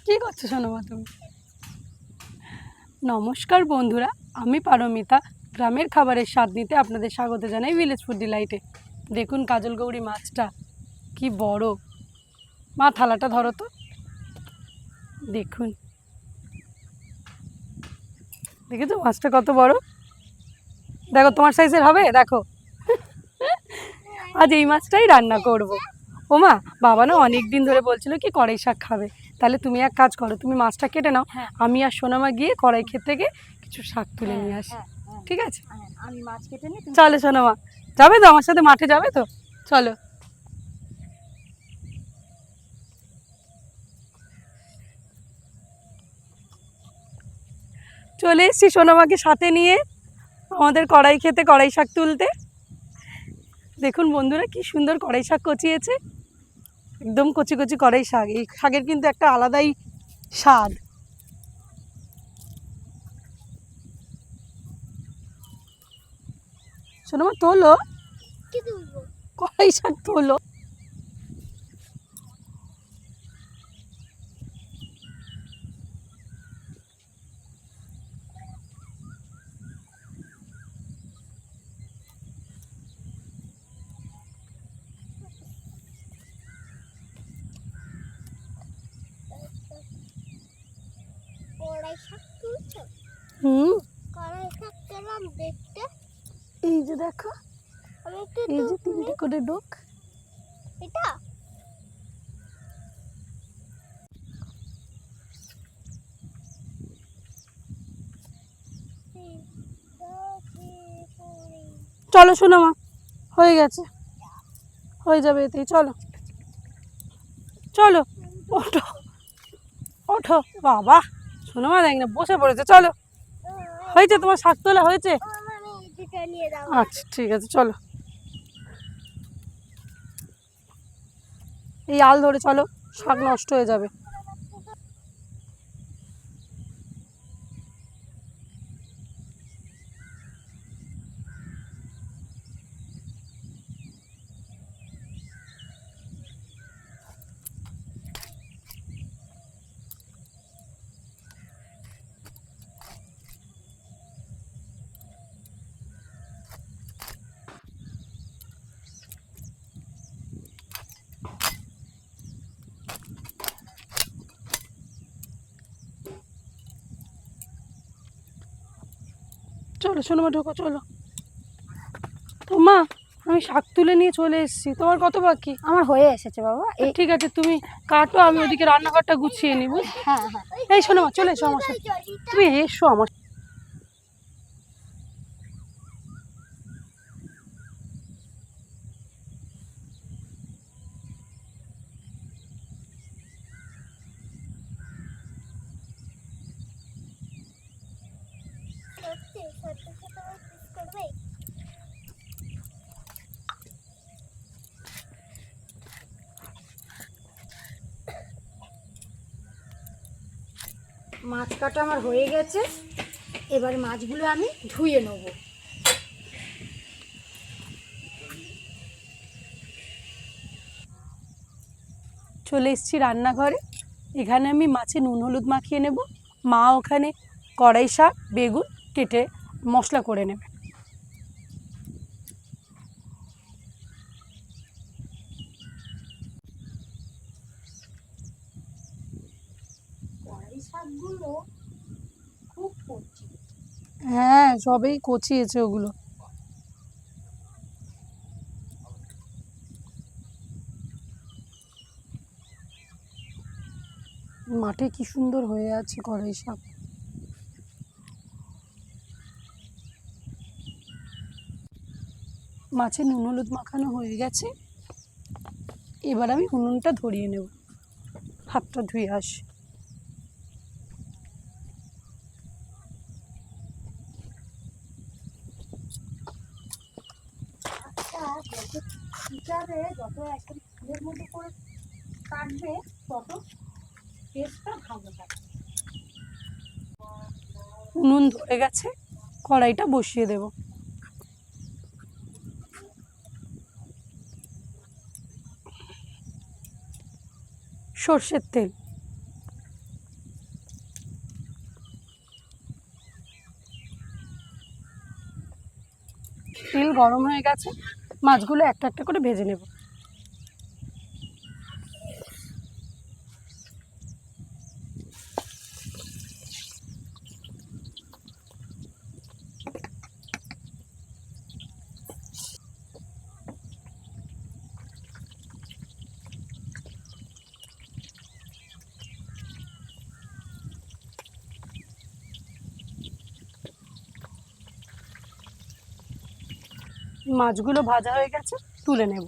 কি করছো সোনামা তুমি? নমস্কার বন্ধুরা, আমি পারমিতা। গ্রামের খাবারের স্বাদ নিতে আপনাদের স্বাগত জানাই ভিলেজ ফুড ডিলাইটে। দেখুন কাজল গৌরী মাছটা কি বড়। মা থালাটা ধরো তো। দেখুন, দেখেছো মাছটা কত বড়? দেখো তোমার সাইজের হবে, দেখো। আজ এই মাছটাই রান্না করব। ও মা, বাবা না অনেক দিন ধরে বলছিল কি কড়াই শাক খাবে। তাহলে তুমি এক কাজ করো, তুমি মাছটা কেটে নাও, আমি আর সোনামা গিয়ে কড়াই ক্ষেত থেকে কিছু শাক তুলে নিয়ে আসি। ঠিক আছে, আমি মাছ কেটে নিই। চলো সোনামা, যাবে তো আমার সাথে মাঠে, যাবে তো? চলো। চলে এসছি সোনামাকে সাথে নিয়ে আমাদের কড়াই খেতে, কড়াই শাক তুলতে। দেখুন বন্ধুরা কি সুন্দর কড়াই শাক কচিয়েছে, একদম কচি কচি কড়াই শাক। এই শাকের কিন্তু একটা আলাদাই স্বাদ। সোনামা তোলো, কড়াই শাক তোলো। কড়াই শাক তুলছো? কড়াই শাক কেমন দেখতে? এই যে দেখো, আমি একটু এই যে তিনটে করে ডোক। এটা চলো সোনামা, হয়ে গেছে, হয়ে যাবে এতেই। চলো চলো, ওঠো ওঠো। বাবা, সোনামা দেখ না বসে পড়েছে। চলো, হয়েছে তোমার শাক তোলা হয়েছে? আচ্ছা ঠিক আছে, চলো। এই আল ধরে চলো, শাক নষ্ট হয়ে যাবে। চলো সোনামা, ঢোকো, চলো। তো মা, আমি শাক তুলে নিয়ে চলে এসেছি। তোমার কত বাকি? আমার হয়ে এসেছে বাবা। ঠিক আছে, তুমি কাটো, আমি ওদিকে রান্নাঘরটা গুছিয়ে নিব। হ্যাঁ হ্যাঁ, এই সোনামা চলে এসো আমার সাথে, তুমি এসো আমার। মাছ কাটা আমার হয়ে গেছে। এবার মাছগুলো আমি ধুয়ে নেব। চলে এসেছি রান্নাঘরে। এখানে আমি মাছে নুন হলুদ মাখিয়ে নেব। মা ওখানে কড়াই শাক বেগুন কেটে মশলা করে নেবে। কড়াই শাকগুলো খুব কচি। হ্যাঁ, সবেই কচিয়েছে ওগুলো। মাঠে কি সুন্দর হয়ে আছে কড়াই শাক। মাছে নুন হলুদ মাখানো হয়ে গেছে। এবার আমি উনুনটা ধরিয়ে নেব, হাতটা ধুয়ে আসি। যত একটা ফুলের মতো করে কাটবে তত টেস্টটা ভালো থাকে। উনুন ধরে গেছে, কড়াইটা বসিয়ে দেব। সর্ষের তেল, গরম হয়ে গেছে, মাছগুলো একটা একটা করে ভেজে নেব। মাছগুলো ভাজা হয়ে গেছে, তুলে নেব।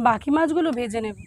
বাকি মাছগুলো ভেজে নেব।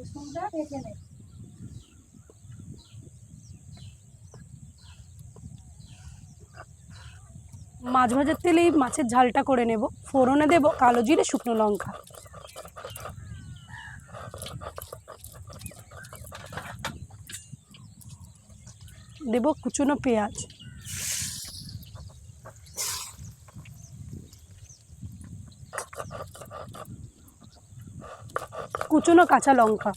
রসুনটা ভেজে নেব। মাছ ভাজার তেলেই মাছের ঝালটা করে নেব। ফোড়নে দেব কালো জিরে, শুকনো লঙ্কা। দেব কুচনো পেঁয়াজ, কুচনো কাঁচা লঙ্কা,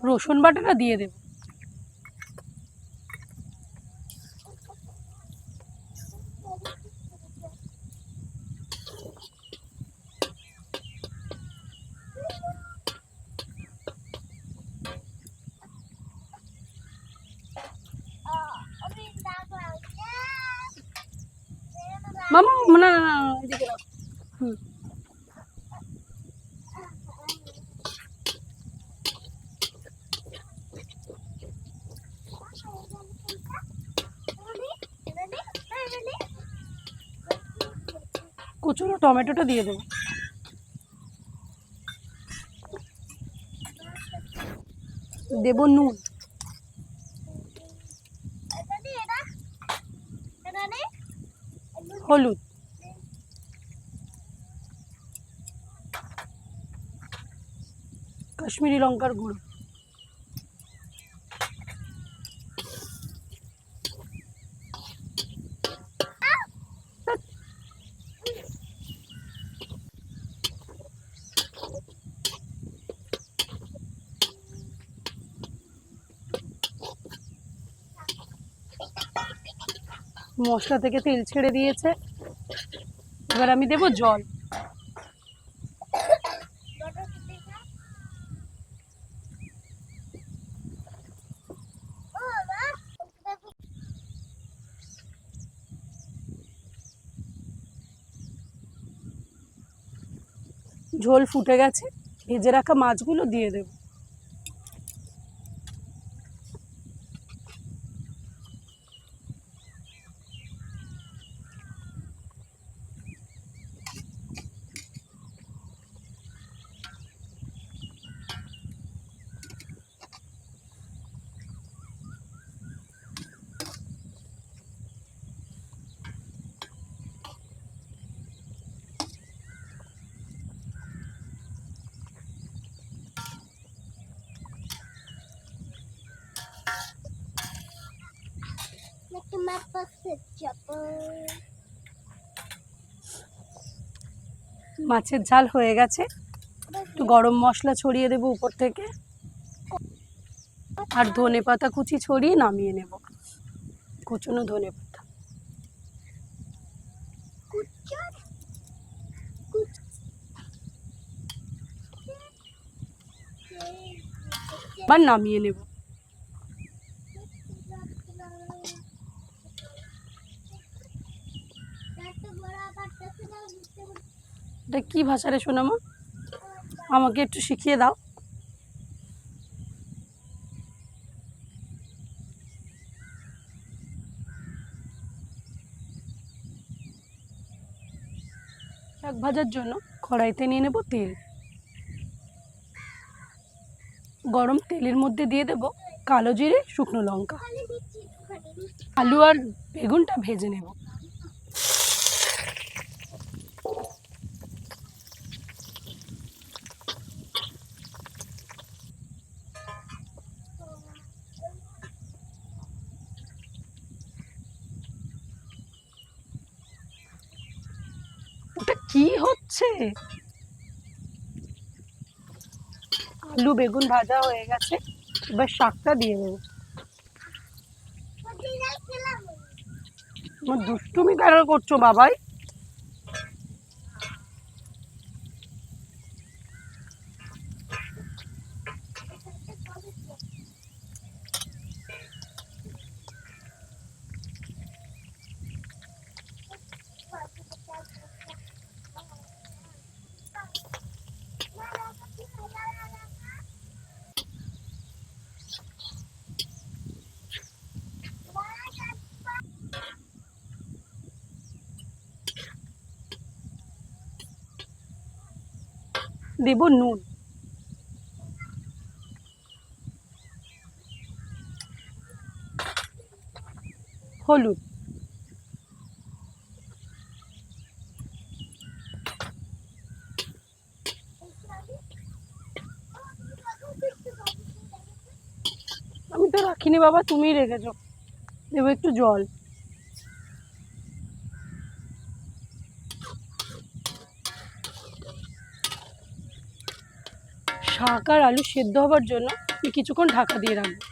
রসুন বাটাটা দিয়ে দেব। মামা না না না, এদিকে রাখ। হুম, কুচনো টমেটোটা দিয়ে দেবো। দেব নুন, হলুদ, কাশ্মীরি লঙ্কার গুঁড়ো, মশলা থেকে তেল ছেড়ে দিয়েছে। এবার আমি দেব জল। ঝোল ফুটে গেছে, ভেজে রাখা মাছগুলো দিয়ে দেব। মাছের ঝাল হয়ে গেছে, একটু গরম মশলা ছড়িয়ে দেবো উপর থেকে, আর ধনেপাতা কুচি ছড়িয়ে নামিয়ে নেব। কুচনো ধনেপাতা। আবার নামিয়ে নেব। এটা কি ভাষা রে সোনামা? আমাকে একটু শিখিয়ে দাও। শাক ভাজার জন্য কড়াইতে নিয়ে নেব তেল। গরম তেলের মধ্যে দিয়ে দেব কালো জিরে, শুকনো লঙ্কা। আলু আর বেগুনটা ভেজে নেব। ওটা কি হচ্ছে? আলু বেগুন ভাজা হয়ে গেছে, এবার শাকটা দিয়ে দেবো। আমার দুষ্টুমি কেন করছো বাবাই? দেব নুন, হলুদ, আমি তো রাখিনি বাবা, তুমিই রেখেছো। দেবো একটু জল। শাক আর আলু সেদ্ধ হবার জন্য আমি কিছুক্ষণ ঢাকা দিয়ে রাখবো।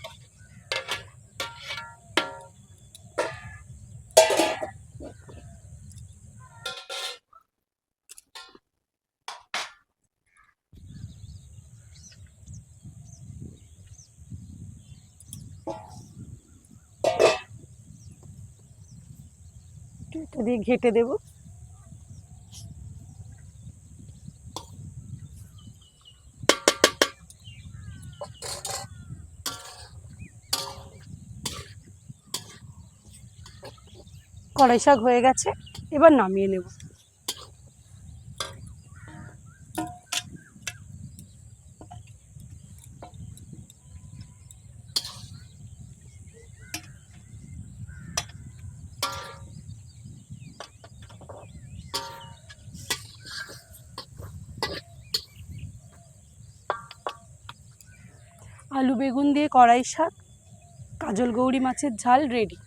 এটা দিয়ে ঘেঁটে দেবো। কড়াই শাক হয়ে গেছে, এবার নামিয়ে নেব। আলু বেগুন দিয়ে কড়াই শাক, কাজল গৌরী মাছের ঝাল রেডি।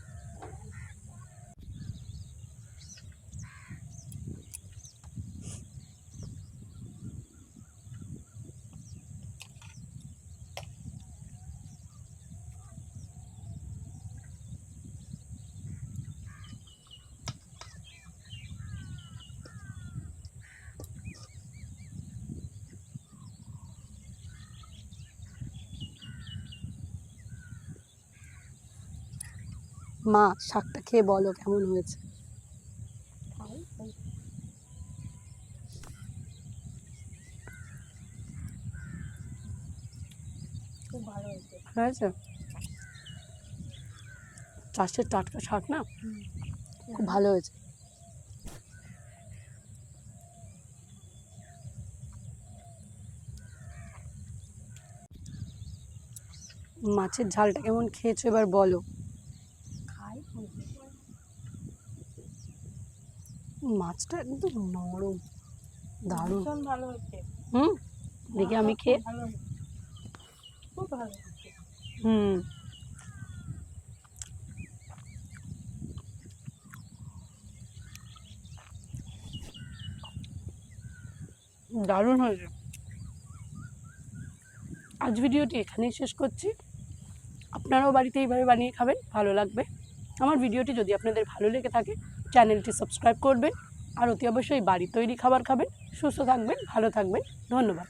মা, শাকটা খেয়ে বলো কেমন হয়েছে। খুব ভালো হয়েছে। হয়েছে? চাষের টাটকা শাক না, খুব ভালো হয়েছে। মাছের ঝালটা কেমন খেয়েছো এবার বলো। মাছটা একদম নরম, দারুণ। ভীষণ ভালো হয়েছে। দেখি আমি খেয়ে। ভালো হয়েছে, খুব ভালো হয়েছে। হুম, দারুণ হয়েছে। আজ ভিডিওটি এখানেই শেষ করছি। আপনারাও বাড়িতে এইভাবে বানিয়ে খাবেন, ভালো লাগবে। আমার ভিডিওটি যদি আপনাদের ভালো লেগে থাকে চ্যানেলটি সাবস্ক্রাইব করবেন আর অতি অবশ্যই বাড়ির তৈরি খাবার খাবেন। সুস্থ থাকবেন, ভালো থাকবেন। ধন্যবাদ।